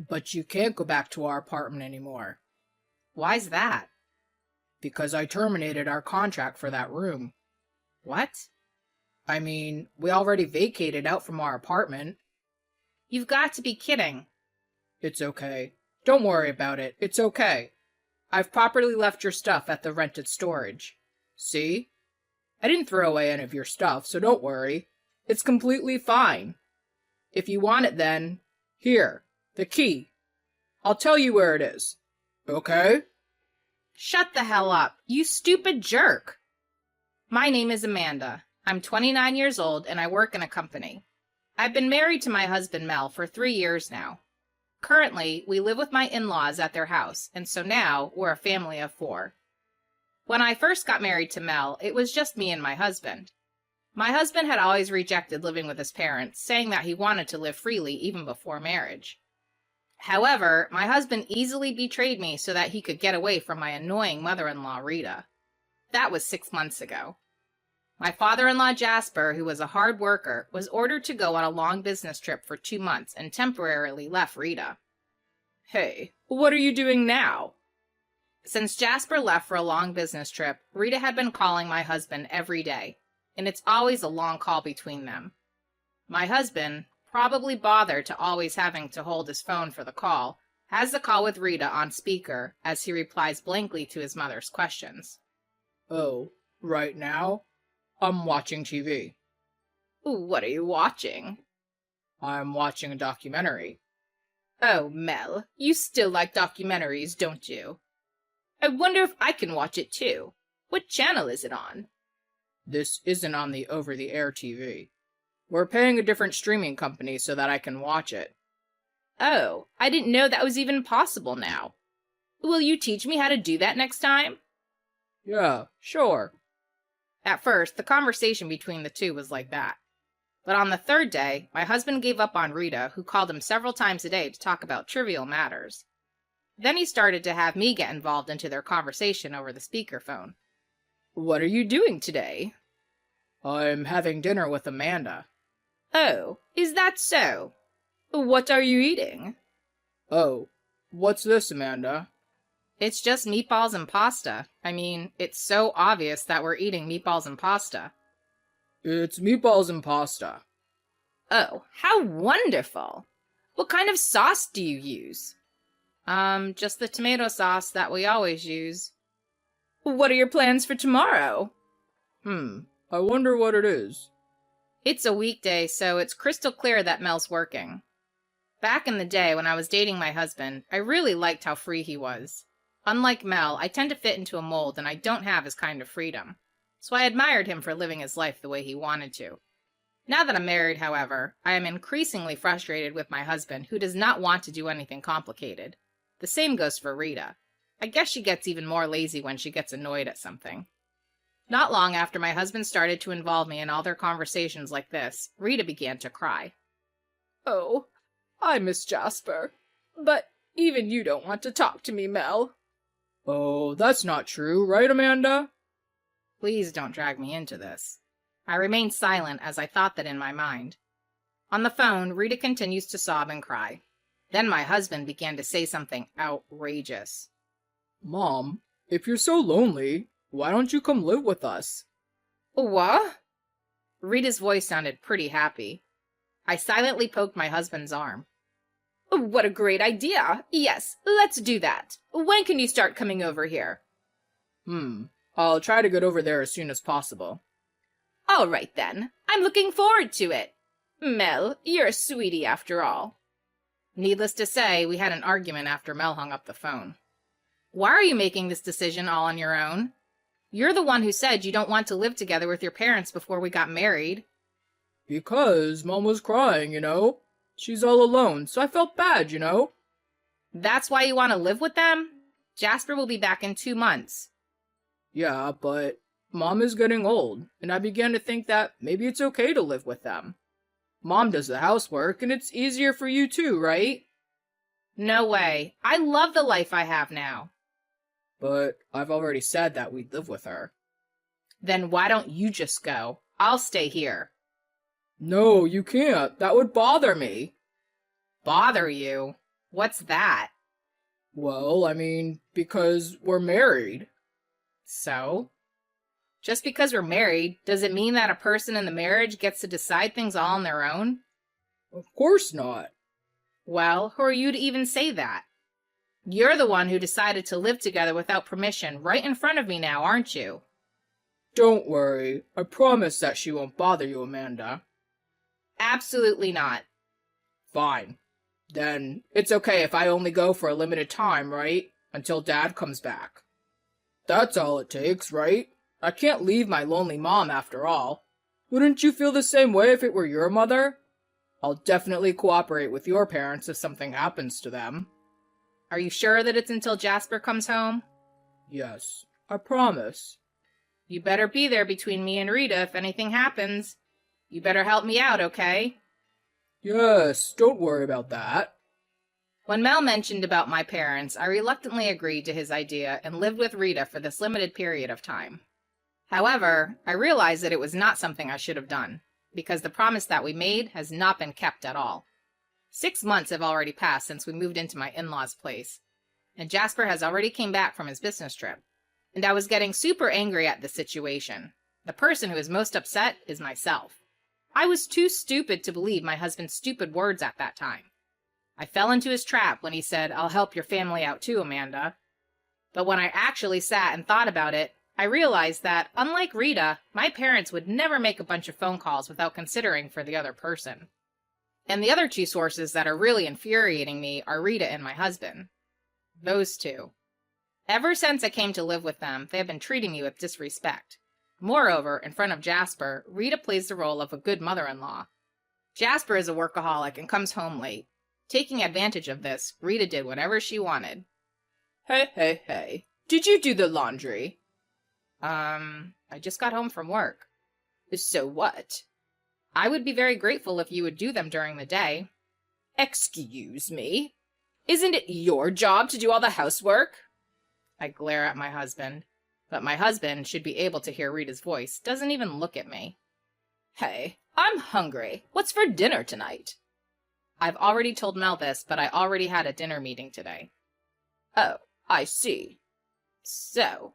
But you can't go back to our apartment anymore. Why's that? Because I terminated our contract for that room. What? I mean, we already vacated out from our apartment. You've got to be kidding. It's okay. Don't worry about it. It's okay. I've properly left your stuff at the rented storage. See? I didn't throw away any of your stuff, so don't worry. It's completely fine. If you want it then, here, the key. I'll tell you where it is. Okay? Shut the hell up, you stupid jerk. My name is Amanda. I'm 29 years old and I work in a company. I've been married to my husband Mel for 3 years now. Currently, we live with my in-laws at their house, and so now we're a family of 4. When I first got married to Mel, it was just me and my husband. My husband had always rejected living with his parents, saying that he wanted to live freely even before marriage. However, my husband easily betrayed me so that he could get away from my annoying mother-in-law, Rita. That was 6 months ago. My father-in-law, Jasper, who was a hard worker, was ordered to go on a long business trip for 2 months and temporarily left Rita. Hey, what are you doing now? Since Jasper left for a long business trip, Rita had been calling my husband every day, and it's always a long call between them. My husband, probably bothered to always having to hold his phone for the call, has the call with Rita on speaker as he replies blankly to his mother's questions. Oh, right now? I'm watching TV. What are you watching? I'm watching a documentary. Oh, Mel, you still like documentaries, don't you? I wonder if I can watch it too. What channel is it on? This isn't on the over-the-air TV. We're paying a different streaming company so that I can watch it. Oh, I didn't know that was even possible now. Will you teach me how to do that next time? Yeah, sure. At first, the conversation between the two was like that. But on the 3rd day, my husband gave up on Rita, who called him several times a day to talk about trivial matters. Then he started to have me get involved into their conversation over the speakerphone. What are you doing today? I'm having dinner with Amanda. Oh, is that so? What are you eating? Oh, what's this, Amanda? It's just meatballs and pasta. I mean, it's so obvious that we're eating meatballs and pasta. It's meatballs and pasta. Oh, how wonderful! What kind of sauce do you use? Just the tomato sauce that we always use. What are your plans for tomorrow? I wonder what it is. It's a weekday, so it's crystal clear that Mel's working. Back in the day when I was dating my husband, I really liked how free he was. Unlike Mel, I tend to fit into a mold and I don't have his kind of freedom. So I admired him for living his life the way he wanted to. Now that I'm married, however, I am increasingly frustrated with my husband who does not want to do anything complicated. The same goes for Rita. I guess she gets even more lazy when she gets annoyed at something. Not long after my husband started to involve me in all their conversations like this, Rita began to cry. Oh, I miss Jasper. But even you don't want to talk to me, Mel. Oh, that's not true, right, Amanda? Please don't drag me into this. I remained silent as I thought that in my mind. On the phone, Rita continues to sob and cry. Then my husband began to say something outrageous. Mom, if you're so lonely, why don't you come live with us? What? Rita's voice sounded pretty happy. I silently poked my husband's arm. What a great idea! Yes, let's do that. When can you start coming over here? I'll try to get over there as soon as possible. All right then. I'm looking forward to it. Mel, you're a sweetie after all. Needless to say, we had an argument after Mel hung up the phone. Why are you making this decision all on your own? You're the one who said you don't want to live together with your parents before we got married. Because Mom was crying, you know? She's all alone, so I felt bad, you know? That's why you want to live with them? Jasper will be back in 2 months. Yeah, but Mom is getting old, and I began to think that maybe it's okay to live with them. Mom does the housework, and it's easier for you too, right? No way. I love the life I have now. But I've already said that we'd live with her. Then why don't you just go? I'll stay here. No, you can't. That would bother me. Bother you? What's that? Well, because we're married. So? Just because we're married, does it mean that a person in the marriage gets to decide things all on their own? Of course not. Well, who are you to even say that? You're the one who decided to live together without permission right in front of me now, aren't you? Don't worry. I promise that she won't bother you, Amanda. Absolutely not. Fine. Then it's okay if I only go for a limited time, right? Until Dad comes back. That's all it takes, right? I can't leave my lonely mom after all. Wouldn't you feel the same way if it were your mother? I'll definitely cooperate with your parents if something happens to them. Are you sure that it's until Jasper comes home? Yes, I promise. You better be there between me and Rita if anything happens. You better help me out, okay? Yes, don't worry about that. When Mel mentioned about my parents, I reluctantly agreed to his idea and lived with Rita for this limited period of time. However, I realized that it was not something I should have done, because the promise that we made has not been kept at all. 6 months have already passed since we moved into my in-laws' place, and Jasper has already came back from his business trip, and I was getting super angry at the situation. The person who is most upset is myself. I was too stupid to believe my husband's stupid words at that time. I fell into his trap when he said, "I'll help your family out too, Amanda." But when I actually sat and thought about it, I realized that, unlike Rita, my parents would never make a bunch of phone calls without considering for the other person. And the other two sources that are really infuriating me are Rita and my husband. Those two. Ever since I came to live with them, they have been treating me with disrespect. Moreover, in front of Jasper, Rita plays the role of a good mother-in-law. Jasper is a workaholic and comes home late. Taking advantage of this, Rita did whatever she wanted. Hey. Did you do the laundry? I just got home from work. So what? I would be very grateful if you would do them during the day. Excuse me? Isn't it your job to do all the housework? I glare at my husband, but my husband should be able to hear Rita's voice, doesn't even look at me. Hey, I'm hungry. What's for dinner tonight? I've already told Mel this, but I already had a dinner meeting today. Oh, I see. So,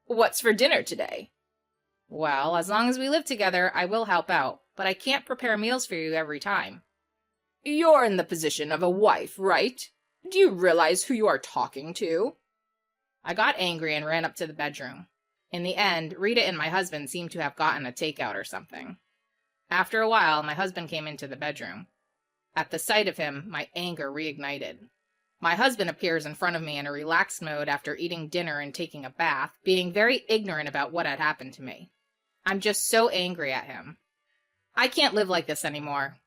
what's for dinner today? Well, as long as we live together, I will help out, but I can't prepare meals for you every time. You're in the position of a wife, right? Do you realize who you are talking to? I got angry and ran up to the bedroom. In the end, Rita and my husband seemed to have gotten a takeout or something. After a while, my husband came into the bedroom. At the sight of him, my anger reignited. My husband appears in front of me in a relaxed mode after eating dinner and taking a bath, being very ignorant about what had happened to me. I'm just so angry at him. I can't live like this anymore.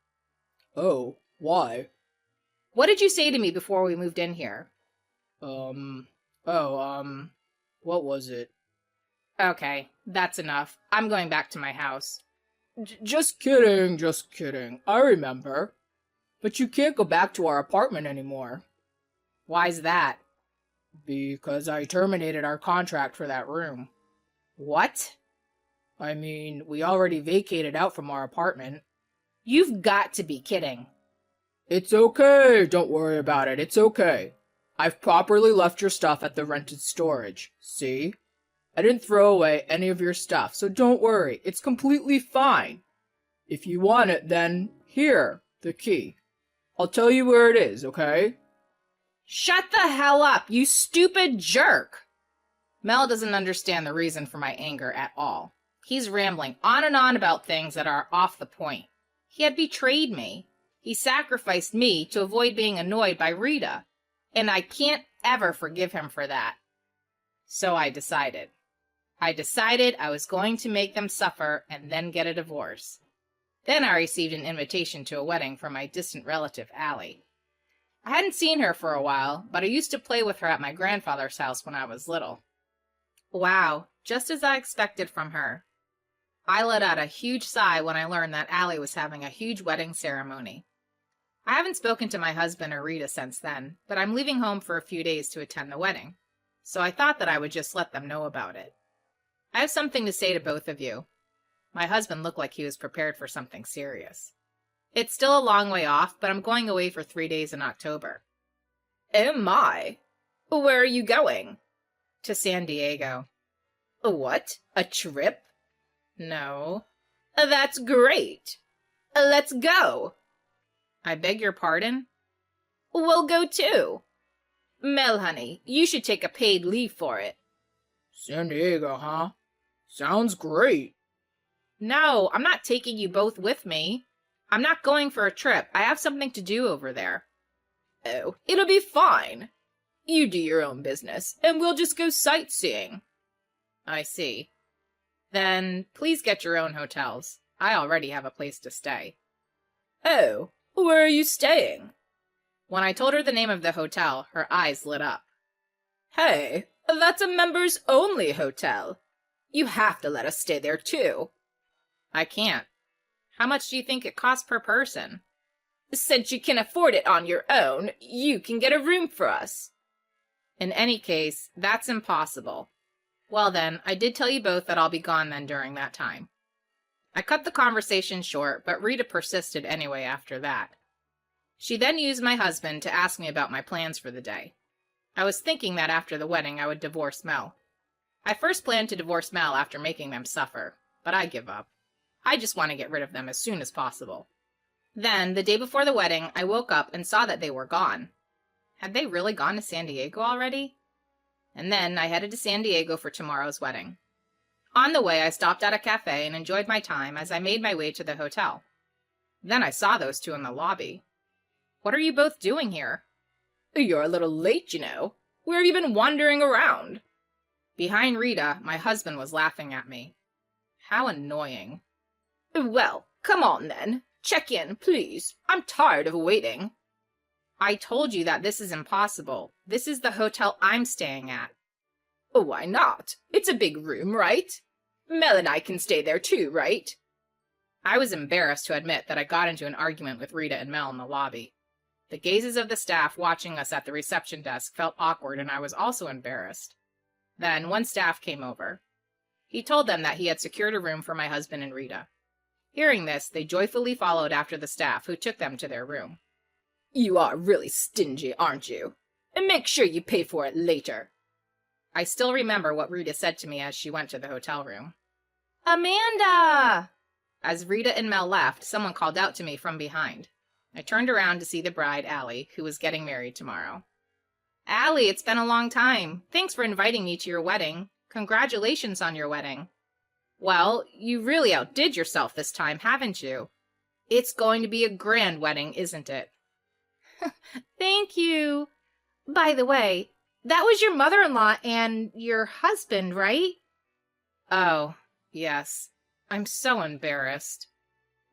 Oh, why? What did you say to me before we moved in here? What was it? Okay, that's enough. I'm going back to my house. Just kidding. I remember. But you can't go back to our apartment anymore. Why's that? Because I terminated our contract for that room. What? We already vacated out from our apartment. You've got to be kidding. It's okay. Don't worry about it. It's okay. I've properly left your stuff at the rented storage. See? I didn't throw away any of your stuff, so don't worry. It's completely fine. If you want it, then here, the key. I'll tell you where it is, okay? Shut the hell up, you stupid jerk! Mel doesn't understand the reason for my anger at all. He's rambling on and on about things that are off the point. He had betrayed me. He sacrificed me to avoid being annoyed by Rita. And I can't ever forgive him for that. So I decided. I was going to make them suffer and then get a divorce. Then I received an invitation to a wedding from my distant relative, Allie. I hadn't seen her for a while, but I used to play with her at my grandfather's house when I was little. Wow, just as I expected from her. I let out a huge sigh when I learned that Allie was having a huge wedding ceremony. I haven't spoken to my husband or Rita since then, but I'm leaving home for a few days to attend the wedding, so I thought that I would just let them know about it. I have something to say to both of you. My husband looked like he was prepared for something serious. It's still a long way off, but I'm going away for 3 days in October. Oh my. Where are you going? To San Diego. What? A trip? No. That's great. Let's go. I beg your pardon? We'll go too. Mel, honey, you should take a paid leave for it. San Diego, huh? Sounds great. No, I'm not taking you both with me. I'm not going for a trip. I have something to do over there. Oh, it'll be fine. You do your own business, and we'll just go sightseeing. I see. Then please get your own hotels. I already have a place to stay. Oh, where are you staying? When I told her the name of the hotel, her eyes lit up. Hey, that's a members-only hotel. You have to let us stay there, too. I can't. How much do you think it costs per person? Since you can afford it on your own, you can get a room for us. In any case, that's impossible. Well then, I did tell you both that I'll be gone then during that time. I cut the conversation short, but Rita persisted anyway after that. She then used my husband to ask me about my plans for the day. I was thinking that after the wedding I would divorce Mel. I first planned to divorce Mel after making them suffer, but I give up. I just want to get rid of them as soon as possible. Then, the day before the wedding, I woke up and saw that they were gone. Had they really gone to San Diego already? And then I headed to San Diego for tomorrow's wedding. On the way, I stopped at a cafe and enjoyed my time as I made my way to the hotel. Then I saw those two in the lobby. What are you both doing here? You're a little late, you know. Where have you been wandering around? Behind Rita, my husband was laughing at me. How annoying. Well, come on then. Check in, please. I'm tired of waiting. I told you that this is impossible. This is the hotel I'm staying at. Why not? It's a big room, right? Mel and I can stay there too, right? I was embarrassed to admit that I got into an argument with Rita and Mel in the lobby. The gazes of the staff watching us at the reception desk felt awkward, and I was also embarrassed. Then one staff came over. He told them that he had secured a room for my husband and Rita. Hearing this, they joyfully followed after the staff, who took them to their room. You are really stingy, aren't you? And make sure you pay for it later. I still remember what Rita said to me as she went to the hotel room. Amanda! As Rita and Mel left, someone called out to me from behind. I turned around to see the bride, Allie, who was getting married tomorrow. Allie, it's been a long time. Thanks for inviting me to your wedding. Congratulations on your wedding. Well, you really outdid yourself this time, haven't you? It's going to be a grand wedding, isn't it? Thank you. By the way, that was your mother-in-law and your husband, right? Oh, yes. I'm so embarrassed.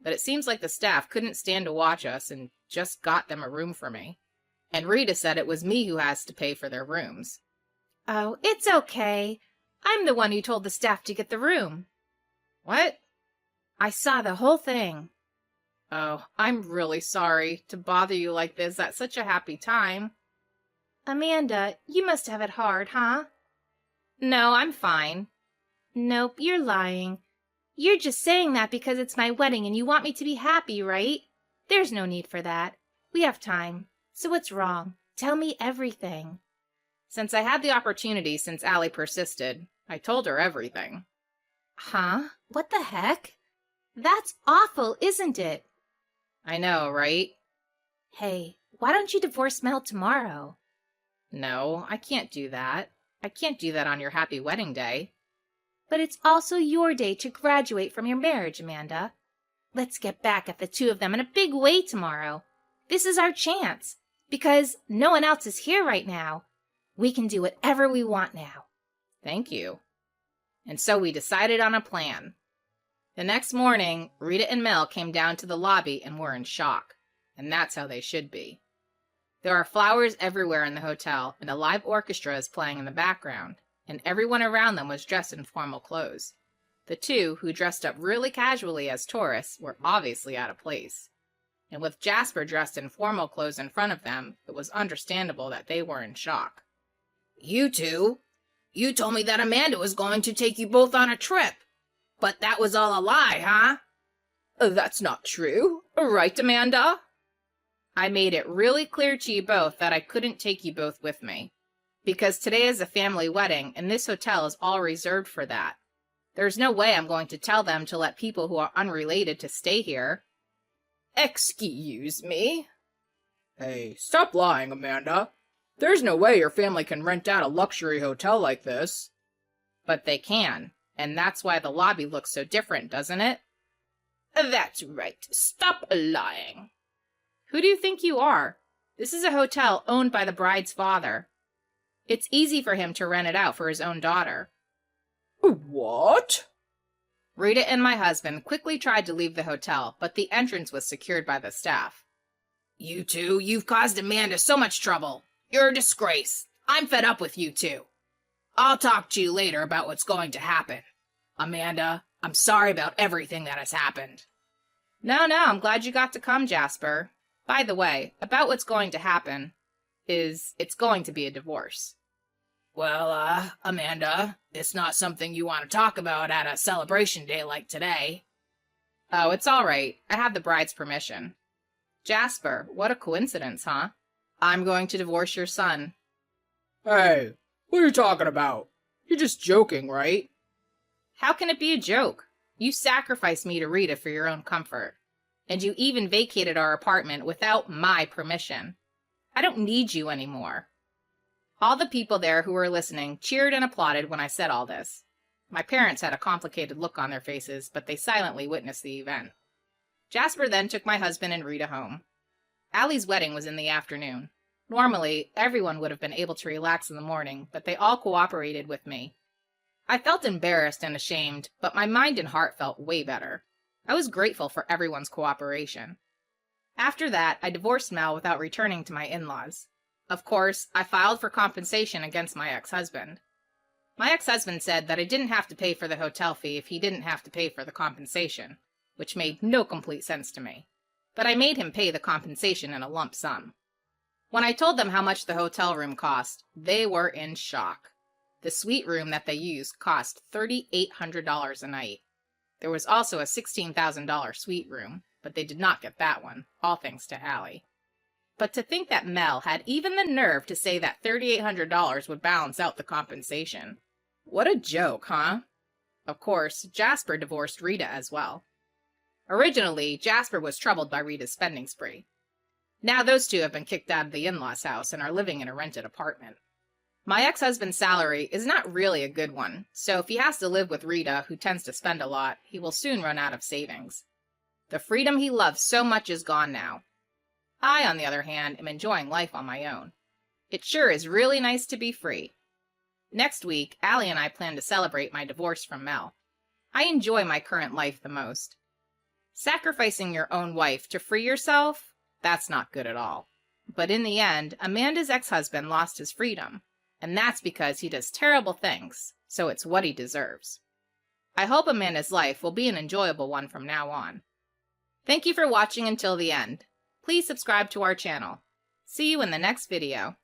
But it seems like the staff couldn't stand to watch us and just got them a room for me. And Rita said it was me who has to pay for their rooms. Oh, it's okay. I'm the one who told the staff to get the room. What? I saw the whole thing. Oh, I'm really sorry to bother you like this at such a happy time. Amanda, you must have it hard, huh? No, I'm fine. Nope, you're lying. You're just saying that because it's my wedding and you want me to be happy, right? There's no need for that. We have time. So what's wrong? Tell me everything. Since I had the opportunity since Allie persisted, I told her everything. Huh? What the heck? That's awful, isn't it? I know, right? Hey, why don't you divorce Mel tomorrow? No, I can't do that. I can't do that on your happy wedding day. But it's also your day to graduate from your marriage, Amanda. Let's get back at the two of them in a big way tomorrow. This is our chance, because no one else is here right now. We can do whatever we want now. Thank you. And so we decided on a plan. The next morning, Rita and Mel came down to the lobby and were in shock. And that's how they should be. There are flowers everywhere in the hotel, and a live orchestra is playing in the background, and everyone around them was dressed in formal clothes. The two, who dressed up really casually as tourists, were obviously out of place. And with Jasper dressed in formal clothes in front of them, it was understandable that they were in shock. You two? You told me that Amanda was going to take you both on a trip. But that was all a lie, huh? That's not true. Right, Amanda? I made it really clear to you both that I couldn't take you both with me, because today is a family wedding and this hotel is all reserved for that. There's no way I'm going to tell them to let people who are unrelated to stay here. Excuse me? Hey, stop lying, Amanda. There's no way your family can rent out a luxury hotel like this. But they can, and that's why the lobby looks so different, doesn't it? That's right. Stop lying. Who do you think you are? This is a hotel owned by the bride's father. It's easy for him to rent it out for his own daughter. What? Rita and my husband quickly tried to leave the hotel, but the entrance was secured by the staff. You two, you've caused Amanda so much trouble. You're a disgrace. I'm fed up with you two. I'll talk to you later about what's going to happen. Amanda, I'm sorry about everything that has happened. No, I'm glad you got to come, Jasper. By the way, about what's going to happen is it's going to be a divorce. Well, Amanda, it's not something you want to talk about at a celebration day like today. Oh, it's all right. I have the bride's permission. Jasper, what a coincidence, huh? I'm going to divorce your son. Hey, what are you talking about? You're just joking, right? How can it be a joke? You sacrificed me to Rita for your own comfort. And you even vacated our apartment without my permission. I don't need you anymore. All the people there who were listening cheered and applauded when I said all this. My parents had a complicated look on their faces, but they silently witnessed the event. Jasper then took my husband and Rita home. Allie's wedding was in the afternoon. Normally, everyone would have been able to relax in the morning, but they all cooperated with me. I felt embarrassed and ashamed, but my mind and heart felt way better. I was grateful for everyone's cooperation. After that, I divorced Mel without returning to my in-laws. Of course, I filed for compensation against my ex-husband. My ex-husband said that I didn't have to pay for the hotel fee if he didn't have to pay for the compensation, which made no complete sense to me. But I made him pay the compensation in a lump sum. When I told them how much the hotel room cost, they were in shock. The suite room that they used cost $3,800 a night. There was also a $16,000 suite room, but they did not get that one, all thanks to Allie. But to think that Mel had even the nerve to say that $3,800 would balance out the compensation. What a joke, huh? Of course, Jasper divorced Rita as well. Originally, Jasper was troubled by Rita's spending spree. Now those two have been kicked out of the in-laws' house and are living in a rented apartment. My ex-husband's salary is not really a good one, so if he has to live with Rita, who tends to spend a lot, he will soon run out of savings. The freedom he loves so much is gone now. I, on the other hand, am enjoying life on my own. It sure is really nice to be free. Next week, Allie and I plan to celebrate my divorce from Mel. I enjoy my current life the most. Sacrificing your own wife to free yourself? That's not good at all. But in the end, Amanda's ex-husband lost his freedom, and that's because he does terrible things, so it's what he deserves. I hope Amanda's life will be an enjoyable one from now on. Thank you for watching until the end. Please subscribe to our channel. See you in the next video.